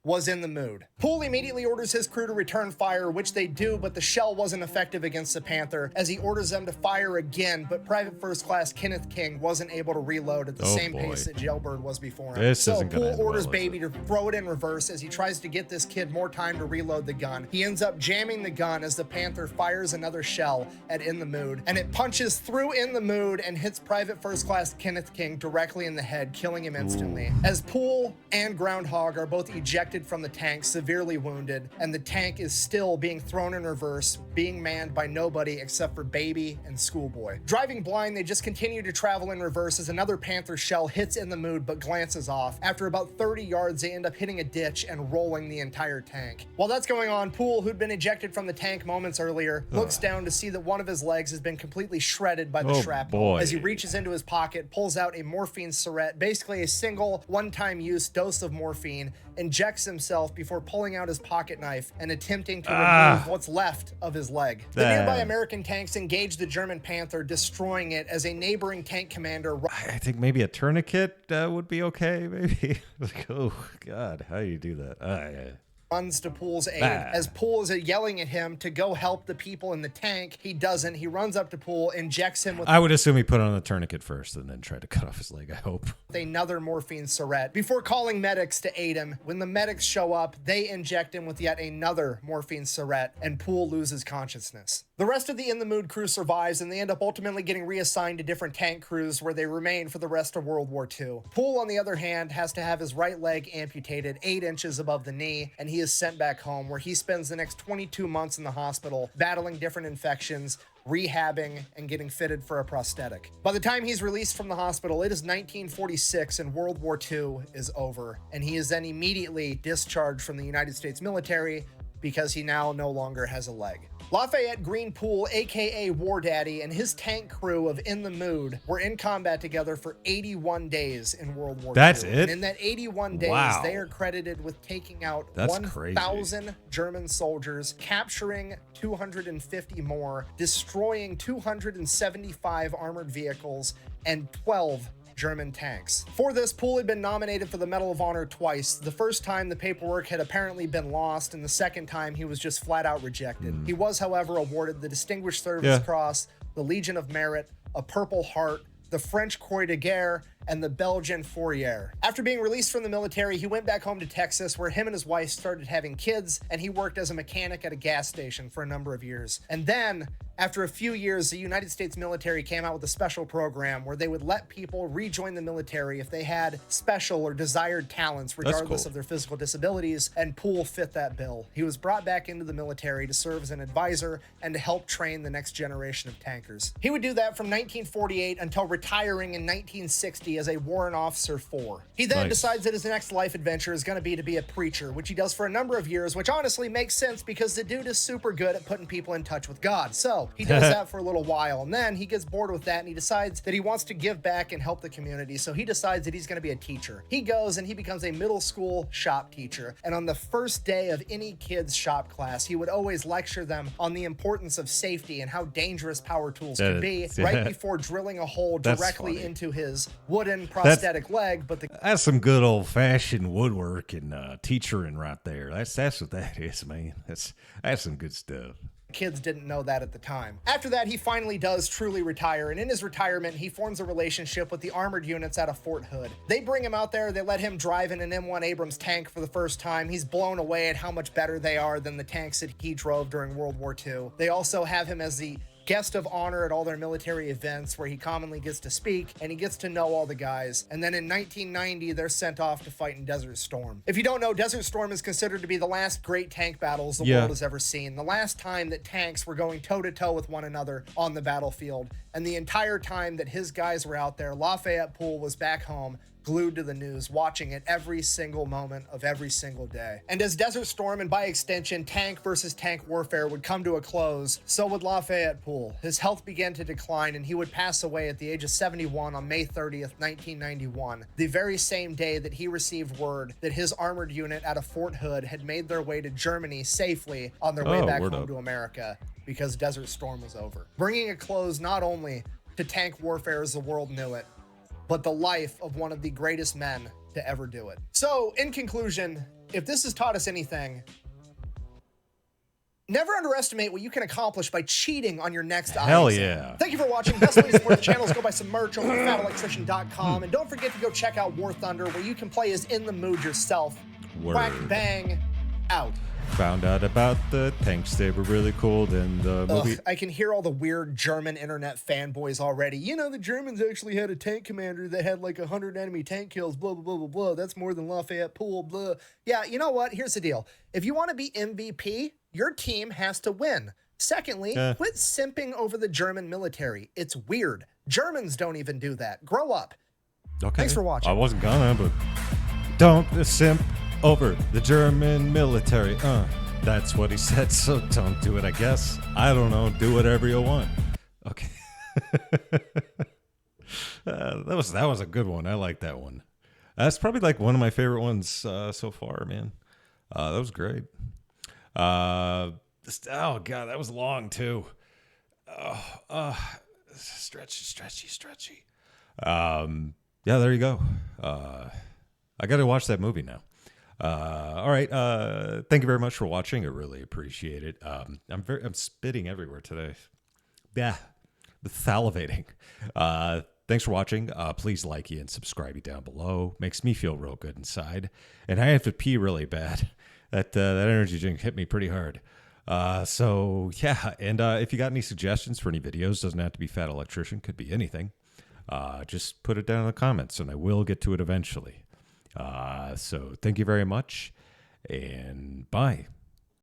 Speaker 2: was in the mood. Poole immediately orders his crew to return fire, which they do, but the shell wasn't effective against the Panther, as he orders them to fire again, but Private First Class Kenneth King wasn't able to reload at the same
Speaker 1: boy.
Speaker 2: pace that Jailbird was before him.
Speaker 1: This
Speaker 2: So
Speaker 1: isn't gonna
Speaker 2: Poole
Speaker 1: end well,
Speaker 2: orders
Speaker 1: is
Speaker 2: Baby to throw it in reverse as he tries to get this kid more time to reload the gun. He ends up jamming the gun as the Panther fires another shell at In the Mood, and it punches through In the Mood and hits Private First Class Kenneth King directly in the head, killing him instantly. As Poole and Groundhog are both ejected from the tank, severely wounded, and the tank is still being thrown in reverse, being manned by nobody except for Baby and Schoolboy. Driving blind, they just continue to travel in reverse as another Panther shell hits In the Mood but glances off. After about 30 yards, they end up hitting a ditch and rolling the entire tank. While that's going on, Poole, who'd been ejected from the tank moments earlier, looks down to see that one of his legs has been completely shredded by the
Speaker 1: Oh,
Speaker 2: shrapnel.
Speaker 1: boy.
Speaker 2: As he reaches into his pocket, pulls out a morphine syringe, basically a single one-time use dose of morphine, injects himself before pulling out his pocket knife and attempting to remove what's left of his leg. The
Speaker 1: Damn.
Speaker 2: nearby American tanks engage the German Panther, destroying it as a neighboring tank commander
Speaker 1: I think maybe a tourniquet would be okay. Maybe. Like, oh God, how do you do that? Yeah.
Speaker 2: runs to Poole's aid. As Poole is yelling at him to go help the people in the tank, he doesn't. He runs up to Poole, injects him with
Speaker 1: I would assume he put on the tourniquet first and then tried to cut off his leg, I hope.
Speaker 2: another morphine syringe before calling medics to aid him. When the medics show up, they inject him with yet another morphine syringe, and Poole loses consciousness. The rest of the In the Mood crew survives, and they end up ultimately getting reassigned to different tank crews where they remain for the rest of World War II. Poole, on the other hand, has to have his right leg amputated 8 inches above the knee, and he is sent back home, where he spends the next 22 months in the hospital battling different infections, rehabbing, and getting fitted for a prosthetic. By the time he's released from the hospital, it is 1946 and World War II is over, and he is then immediately discharged from the United States military because he now no longer has a leg. Lafayette Green Poole, aka War Daddy, and his tank crew of In the Mood were in combat together for 81 days in World War II.
Speaker 1: That's it?
Speaker 2: And in that 81 days,
Speaker 1: Wow.
Speaker 2: they are credited with taking out
Speaker 1: That's
Speaker 2: 1,000 German soldiers, capturing 250 more, destroying 275 armored vehicles, and 12 German tanks. For this, Poole had been nominated for the Medal of Honor twice. The first time, the paperwork had apparently been lost, and the second time, he was just flat out rejected. He was, however, awarded the Distinguished Service Cross, the Legion of Merit, a Purple Heart, the French Croix de Guerre, and the Belgian Fourrière. After being released from the military, he went back home to Texas, where him and his wife started having kids, and he worked as a mechanic at a gas station for a number of years. And then, after a few years, the United States military came out with a special program where they would let people rejoin the military if they had special or desired talents, regardless
Speaker 1: cool.
Speaker 2: of their physical disabilities, and Poole fit that bill. He was brought back into the military to serve as an advisor and to help train the next generation of tankers. He would do that from 1948 until retiring in 1960 as a warrant officer 4. He then decides that his next life adventure is going to be a preacher, which he does for a number of years, which honestly makes sense because the dude is super good at putting people in touch with God. So So he does that for a little while, and then he gets bored with that, and he decides that he wants to give back and help the community. So he decides that he's going to be a teacher. He goes and he becomes a middle school shop teacher. And on the first day of any kid's shop class, he would always lecture them on the importance of safety and how dangerous power tools can be right before drilling a hole directly into his wooden prosthetic leg. But
Speaker 1: that's some good old-fashioned woodworking teachering right there. That's what that is, man. That's some good stuff.
Speaker 2: Kids didn't know that at the time. After that, he finally does truly retire, and in his retirement, he forms a relationship with the armored units out of Fort Hood. They bring him out there, they let him drive in an M1 Abrams tank for the first time. He's blown away at how much better they are than the tanks that he drove during World War II. They also have him as the guest of honor at all their military events where he commonly gets to speak and he gets to know all the guys. And then in 1990, they're sent off to fight in Desert Storm. If you don't know, Desert Storm is considered to be the last great tank battles the world has ever seen. The last time that tanks were going toe-to-toe with one another on the battlefield. And the entire time that his guys were out there, Lafayette Poole was back home, glued to the news, watching it every single moment of every single day. And as Desert Storm, and by extension, tank versus tank warfare, would come to a close, so would Lafayette Poole. His health began to decline, and he would pass away at the age of 71 on May 30th, 1991, the very same day that he received word that his armored unit out of Fort Hood had made their way to Germany safely on their way back home to America, because Desert Storm was over. Bringing a close not only to tank warfare as the world knew it, but the life of one of the greatest men to ever do it. So, in conclusion, if this has taught us anything, never underestimate what you can accomplish by cheating on your next
Speaker 1: Hell
Speaker 2: exam.
Speaker 1: yeah.
Speaker 2: Thank you for watching. Best way to support the channel is go buy some merch over at FatElectrician.com. And don't forget to go check out War Thunder, where you can play as In the Mood yourself. Whack, bang, out.
Speaker 1: Found out about the tanks. They were really cool. Then the movie.
Speaker 2: I can hear all the weird German internet fanboys already. You know, the Germans actually had a tank commander that had like 100 enemy tank kills, blah, blah, blah, blah, blah. That's more than Lafayette Poole, blah. Yeah, you know what? Here's the deal. If you want to be MVP, your team has to win. Secondly, quit simping over the German military. It's weird. Germans don't even do that. Grow up.
Speaker 1: Okay.
Speaker 2: Thanks for watching.
Speaker 1: I wasn't gonna, but don't simp over the German military. That's what he said, so don't do it, I guess. I don't know. Do whatever you want. Okay. That was a good one. I like that one. That's probably like one of my favorite ones so far, man. That was great. Oh, God, that was long, too. Stretchy. Yeah, there you go. I got to watch that movie now. All right. Thank you very much for watching. I really appreciate it. I'm spitting everywhere today. Yeah. Salivating. Thanks for watching. Please like and subscribe down below. Makes me feel real good inside. And I have to pee really bad. That energy drink hit me pretty hard. So yeah. And if you got any suggestions for any videos, doesn't have to be Fat Electrician, could be anything. Just put it down in the comments and I will get to it eventually. So thank you very much and bye.